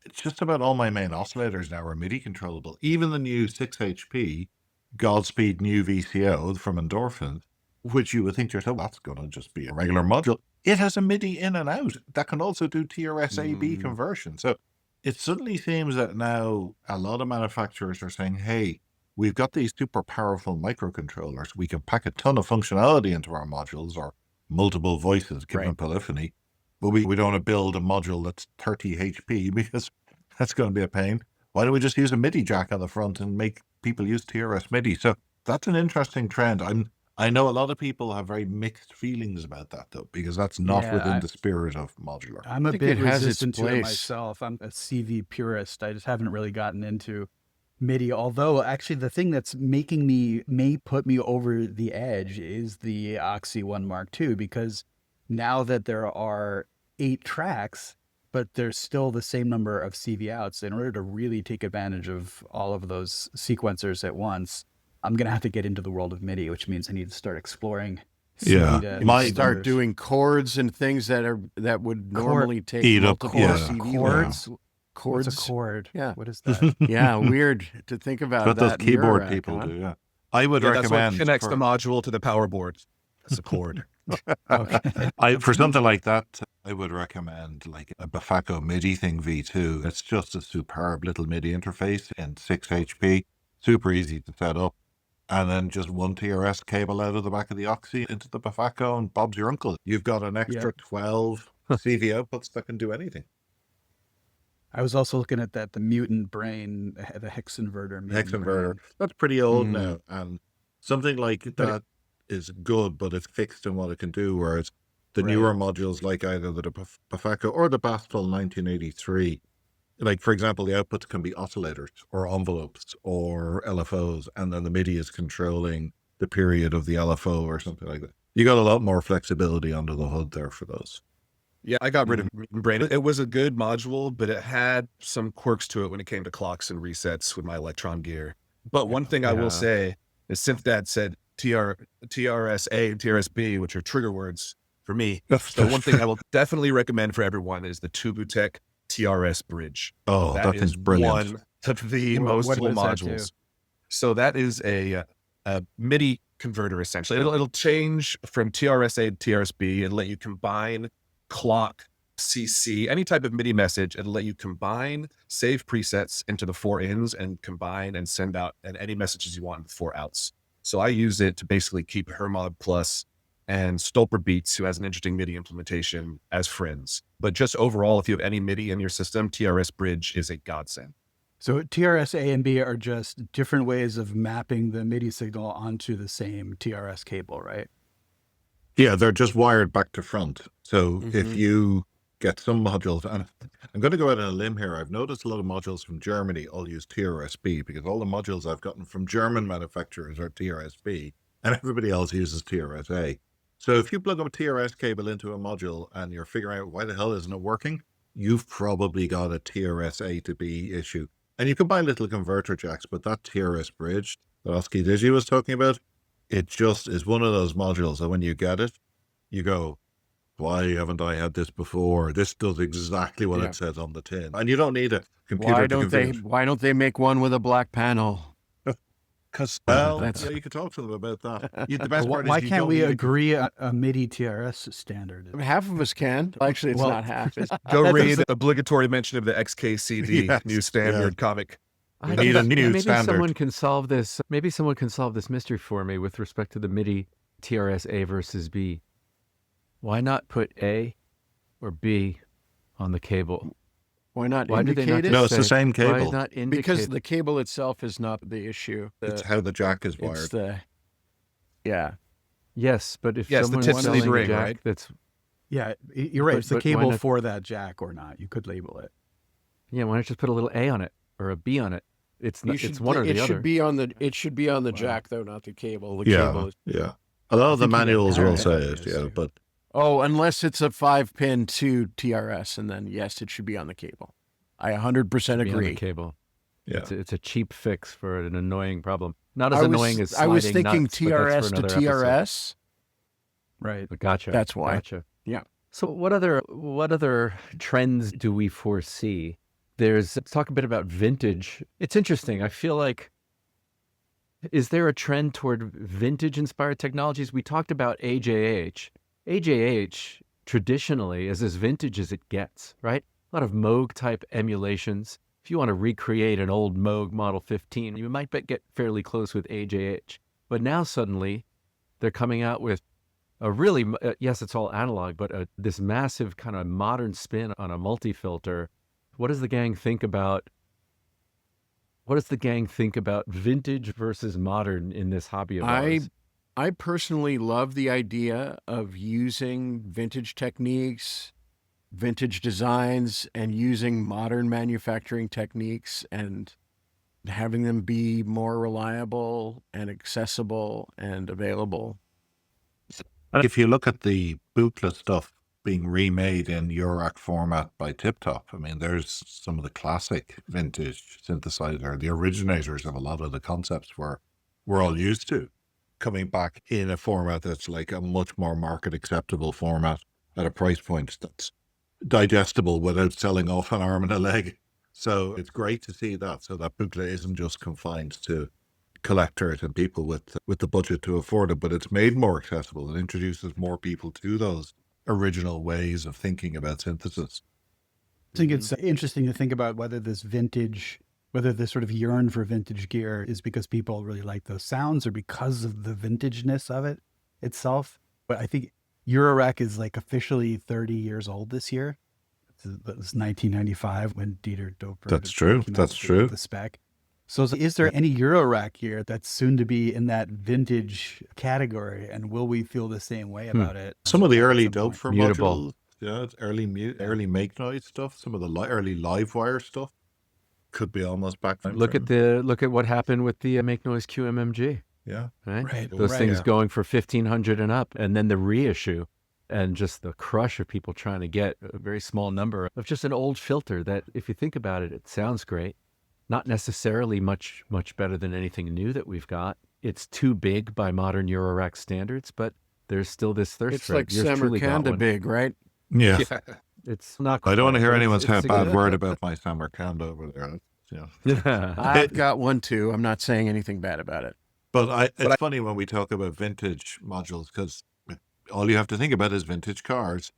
it's just about all my main oscillators now are MIDI controllable. Even the new 6 HP Godspeed new VCO from Endorphins, which you would think to yourself, that's going to just be a regular module. It has a MIDI in and out that can also do TRS-AB conversion. So it suddenly seems that now a lot of manufacturers are saying, hey, we've got these super powerful microcontrollers. We can pack a ton of functionality into our modules or multiple voices, give them polyphony. But we don't want to build a module that's 30 HP because that's going to be a pain. Why don't we just use a MIDI jack on the front and make people use TRS MIDI? So that's an interesting trend. I know a lot of people have very mixed feelings about that, though, because that's not within the spirit of modular. I'm a think bit it has resistant its to it place. myself. I'm a CV purist. I just haven't really gotten into MIDI. Although, actually, the thing that's may put me over the edge is the OXI One Mark II, because now that there are 8 tracks, but there's still the same number of CV outs, in order to really take advantage of all of those sequencers at once, I'm going to have to get into the world of MIDI, which means I need to start exploring. Start doing chords and things that would normally take multiple CV chords. Chords. What's a chord? Yeah. What is that? Yeah, weird to think about. But that those keyboard Uranograph, people huh? do, yeah. I would that's recommend what connects the module to the power board. That's a chord. for something like that, I would recommend like a Bafaco MIDI thing V2. It's just a superb little MIDI interface in 6 HP, super easy to set up, and then just one TRS cable out of the back of the OXI into the Bafaco, and Bob's your uncle. You've got an extra 12 CV outputs that can do anything. I was also looking at the Mutant Brain, the hex inverter. Hex inverter. That's pretty old now, and something like that is good, but it's fixed in what it can do, whereas the newer modules like either the Bafaco or the Bastl 1983, like for example, the outputs can be oscillators or envelopes or LFOs, and then the MIDI is controlling the period of the LFO or something like that. You got a lot more flexibility under the hood there for those. Yeah, I got rid of Mutant Brain. It was a good module, but it had some quirks to it when it came to clocks and resets with my Electron gear. But one thing I will say is SynthDad said TRS-A and TRS-B, which are trigger words for me. So one thing I will definitely recommend for everyone is the Tubutek TRS bridge. Oh, that is brilliant. One of the most cool modules. So that is a MIDI converter, essentially. It'll change from TRS-A to TRS-B and let you combine clock, CC, any type of MIDI message. It'll let you combine, save presets into the 4 ins and combine and send out any messages you want with 4 outs. So I use it to basically keep Hermod Plus and Stolper Beats, who has an interesting MIDI implementation, as friends. But just overall, if you have any MIDI in your system, TRS Bridge is a godsend. So TRS A and B are just different ways of mapping the MIDI signal onto the same TRS cable, right? Yeah, they're just wired back to front. So if Mhm. you get some modules, and I'm going to go out on a limb here. I've noticed a lot of modules from Germany all use TRS-B because all the modules I've gotten from German manufacturers are TRS-B and everybody else uses TRS-A. So if you plug a TRS cable into a module and you're figuring out why the hell isn't it working, you've probably got a TRS-A to B issue. And you can buy little converter jacks, but that TRS bridge that Oscidigi was talking about, it just is one of those modules that when you get it, you go, why haven't I had this before? This does exactly what Yeah. it says on the tin. And you don't need a computer to configure. Why don't they make one with a black panel? Because, well, That's- yeah, you could talk to them about that. The Well, best part why is you can't don't we need a agree on a MIDI TRS standard? Half of us can. Actually, it's Well- not half. It's, Go that read doesn't- obligatory mention of the XKCD Yes, new standard comic. We need a new maybe standard. someone can solve this. Maybe someone can solve this mystery for me with respect to the MIDI TRS A versus B. Why not put A or B on the cable? Why not Why do they not indicate it? No, it's the say- same Why cable. not indicate? Because the cable itself is not the issue. It's how the jack is wired. It's the yeah. yes, but if Yes, the someone's tips of the selling a ring, jack right? that's Yeah, you're right. But- It's the but why cable not- for that jack or not. You could label it. yeah, why not just put a little A on it or a B on it? It's not, it's one or the it other. should be on the it should be on the Wow. jack though, not the cable. The Yeah, cable is, yeah. A lot of the think you get manuals will power say it, values, yeah, too. but oh, unless it's a 5-pin to TRS, and then yes, it should be on the cable. I 100% Be on the agree. cable. yeah. It's a cheap fix for an annoying problem. Not as I annoying as I was sliding thinking nuts, but that's TRS for to another episode. TRS. Right. Gotcha. That's why. Gotcha. Yeah. So what other trends do we foresee? Let's talk a bit about vintage. It's interesting. I feel like, is there a trend toward vintage inspired technologies? We talked about AJH. AJH traditionally is as vintage as it gets, right? A lot of Moog type emulations. If you want to recreate an old Moog Model 15, you might get fairly close with AJH. But now suddenly they're coming out with a really, yes, it's all analog, but this massive kind of modern spin on a multi-filter. What does the gang think about vintage versus modern in this hobby of ours? I personally love the idea of using vintage techniques, vintage designs, and using modern manufacturing techniques and having them be more reliable and accessible and available. If you look at the booklet stuff being remade in Uranograph format by Tip Top, I mean, there's some of the classic vintage synthesizer, the originators of a lot of the concepts we're all used to, coming back in a format that's like a much more market acceptable format at a price point that's digestible without selling off an arm and a leg. So it's great to see that. So that booklet isn't just confined to collectors and people with the budget to afford it, but it's made more accessible and introduces more people to those original ways of thinking about synthesis. I think it's interesting to think about whether this sort of yearn for vintage gear is because people really like those sounds or because of the vintageness of it itself. But I think Eurorack is like officially 30 years old this year. That was 1995 when Dieter Doper. That's true. came out That's with true. The spec. So is there any Eurorack gear that's soon to be in that vintage category? And will we feel the same way about it? Some of the early at some dope point? for Mutable. modules, yeah, it's early make noise stuff. Some of the early live wire stuff could be almost back. Look at what happened with the Make Noise QMMG, yeah. right? Right. Those right. things going for 1,500 and up, and then the reissue, and just the crush of people trying to get a very small number of just an old filter that, if you think about it, it sounds great. Not necessarily much better than anything new that we've got. It's too big by modern Eurorack standards, but there's still this thirst It's for it. like Yours truly got Samarcanda one. big, right? Yeah. It's not. I don't want to quite, hear but anyone's it's bad word about my Samarkand over there. Yeah. I've got one too. I'm not saying anything bad about it. But it's funny when we talk about vintage modules because all you have to think about is vintage cars.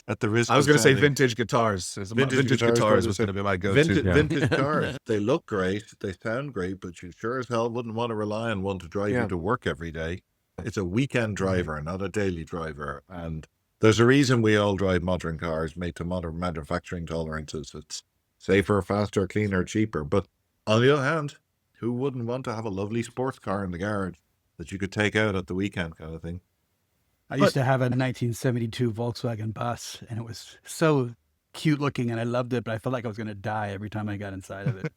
At the risk I was of going to say sounding- vintage guitars. Vintage guitars was going to be my go-to. Vintage cars. They look great. They sound great, but you sure as hell wouldn't want to rely on one to drive Yeah. you to work every day. It's a weekend driver, not a daily driver. And there's a reason we all drive modern cars made to modern manufacturing tolerances. safer, faster, cleaner, cheaper. But on the other hand, who wouldn't want to have a lovely sports car in the garage that you could take out at the weekend kind of thing? I used to have a 1972 Volkswagen bus, and it was so cute looking, and I loved it, but I felt like I was going to die every time I got inside of it.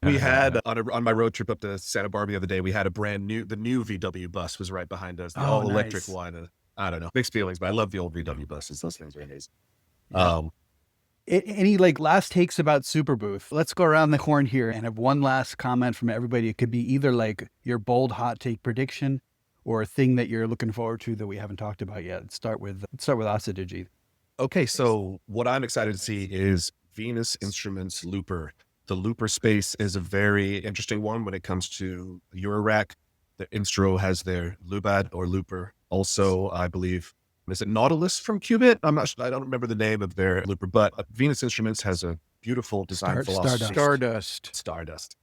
We had on my road trip up to Santa Barbara the other day, we had the new VW bus was right behind us, the all electric nice. one. And I don't know, mixed feelings, but I love the old VW buses. Those things are amazing. Yeah. Any last takes about Superbooth? Let's go around the horn here and have one last comment from everybody. It could be either like your bold hot take prediction or a thing that you're looking forward to that we haven't talked about yet. Let's start with Oscidigi. Okay, so what I'm excited to see is Venus Instruments Looper. The Looper space is a very interesting one when it comes to Uranograph. The Instro has their Lubad or Looper. Also, I believe, is it Nautilus from Qubit? I'm not sure. I don't remember the name of their Looper, but Venus Instruments has a beautiful design philosophy. Stardust.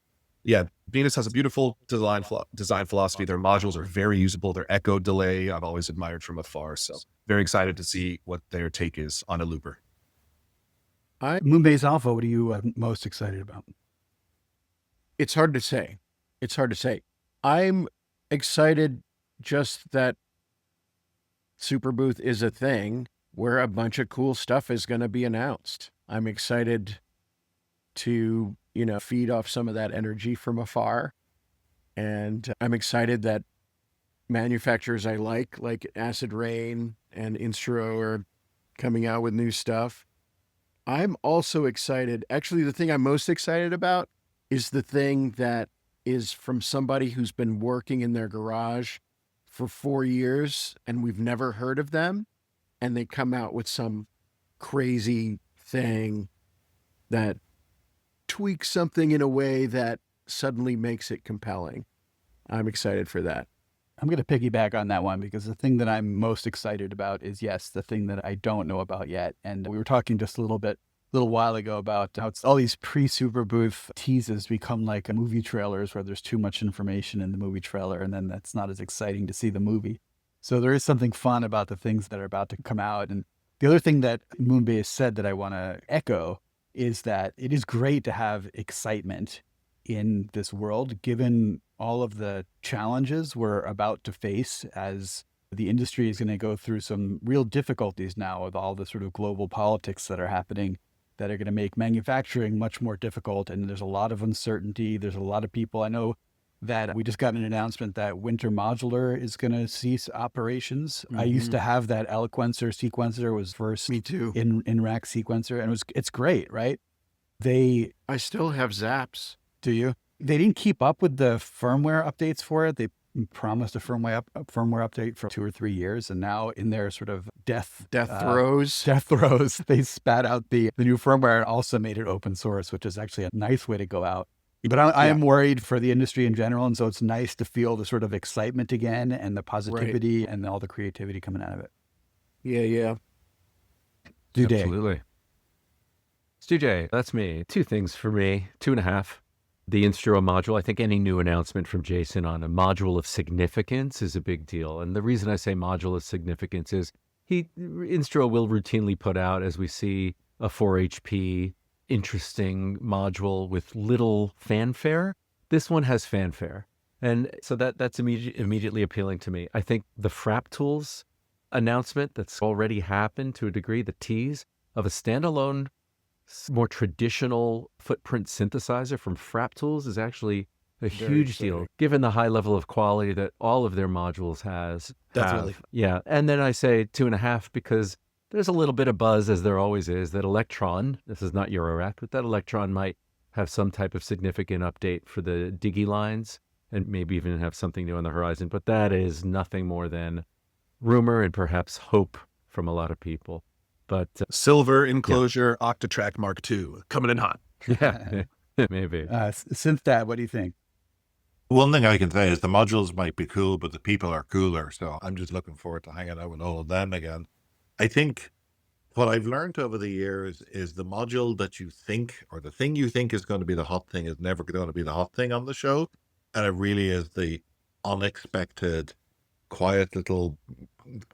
Yeah, Venus has a beautiful design philosophy. Their modules are very usable. Their echo delay, I've always admired from afar. So very excited to see what their take is on a looper. Moonbass Alpha, what are you most excited about? It's hard to say. I'm excited just that Superbooth is a thing where a bunch of cool stuff is going to be announced. I'm excited to, feed off some of that energy from afar. And I'm excited that manufacturers I like Acid Rain and Instro are coming out with new stuff. I'm also excited. Actually, the thing I'm most excited about is the thing that is from somebody who's been working in their garage for 4 years and we've never heard of them. And they come out with some crazy thing that tweaks something in a way that suddenly makes it compelling. I'm excited for that. I'm going to piggyback on that one because the thing that I'm most excited about is, yes, the thing that I don't know about yet. And we were talking just a little while ago about how all these pre-Superbooth teases become like movie trailers where there's too much information in the movie trailer and then that's not as exciting to see the movie. So there is something fun about the things that are about to come out. And the other thing that Moonbass said that I want to echo is that it is great to have excitement in this world, given all of the challenges we're about to face as the industry is going to go through some real difficulties now with all the sort of global politics that are happening that are going to make manufacturing much more difficult. And there's a lot of uncertainty. There's a lot of people. I know that we just got an announcement that Winter Modular is going to cease operations. I used to have that Eloquencer sequencer, was first Me too. in rack sequencer, and it's great, right? I still have Zaps. Do you? They didn't keep up with the firmware updates for it. They promised a firmware update for 2 or 3 years, and now in their sort of death throes, they spat out the new firmware and also made it open source, which is actually a nice way to go out. But I am worried for the industry in general, and so it's nice to feel the sort of excitement again and the positivity and all the creativity coming out of it. Yeah. Stujay. Absolutely. Stujay, that's me. 2 things for me, 2.5. The Instro module. I think any new announcement from Jason on a module of significance is a big deal. And the reason I say module of significance is Instro will routinely put out, as we see, a 4 HP interesting module with little fanfare. This one has fanfare. And so that's immediately appealing to me. I think the Frap Tools announcement that's already happened to a degree, the tease of a standalone, more traditional footprint synthesizer from Frap Tools is actually a huge deal, given the high level of quality that all of their modules Definitely. Yeah. And then I say 2.5 because there's a little bit of buzz, as there always is, that Electron, this is not Eurorack, but that Electron might have some type of significant update for the Digi lines and maybe even have something new on the horizon. But that is nothing more than rumor and perhaps hope from a lot of people. But Silver enclosure Octatrack Mark II coming in hot. yeah, maybe. SynthDad, what do you think? One thing I can say is the modules might be cool, but the people are cooler. So I'm just looking forward to hanging out with all of them again. I think what I've learned over the years is the module that you think, or the thing you think is going to be the hot thing, is never going to be the hot thing on the show. And it really is the unexpected, quiet little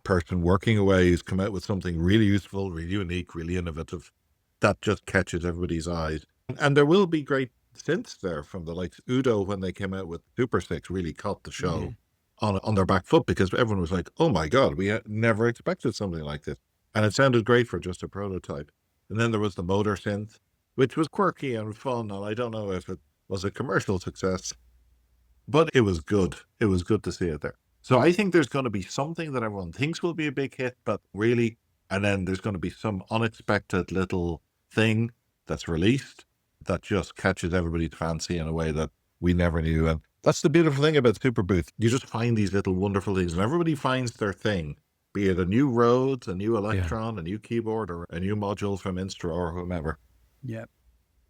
person working away who's come out with something really useful, really unique, really innovative. That just catches everybody's eyes. And there will be great synths there from the likes. Udo, when they came out with Super 6, really caught the show on their back foot, because everyone was like, oh my God, we never expected something like this. And it sounded great for just a prototype. And then there was the motor synth, which was quirky and fun. And I don't know if it was a commercial success, but it was good. It was good to see it there. So I think there's going to be something that everyone thinks will be a big hit, but really, and then there's going to be some unexpected little thing that's released that just catches everybody's fancy in a way that we never knew. And that's the beautiful thing about Superbooth. You just find these little wonderful things, and everybody finds their thing, be it a new Rhodes, a new Electron, a new keyboard, or a new module from Instra or whomever. Yep.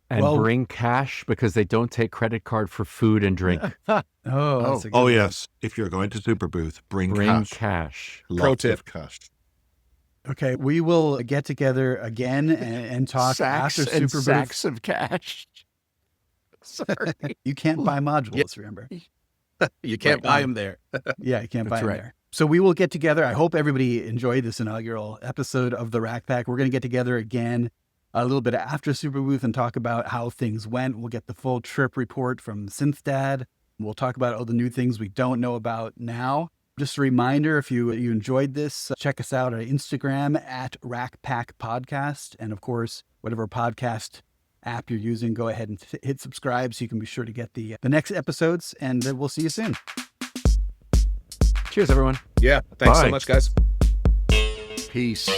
And bring cash, because they don't take credit card for food and drink. That's a good one. Yes. If you're going to Superbooth, bring cash. Pro Lots tip. of cash. Okay, we will get together again and talk Sacks after and Superbooth. sacks of cash. Sorry. You can't buy modules, remember? You can't buy them there. Yeah, you can't buy That's them right. there. So we will get together. I hope everybody enjoyed this inaugural episode of the Rack Pack. We're going to get together again a little bit after Superbooth and talk about how things went. We'll get the full trip report from SynthDad. We'll talk about all the new things we don't know about now. Just a reminder, if you enjoyed this, check us out on Instagram at Rack Pack Podcast. And of course, whatever podcast app you're using, go ahead and hit subscribe so you can be sure to get the next episodes. And we'll see you soon. Cheers, everyone. Yeah. Thanks so Bye. much, guys. Peace.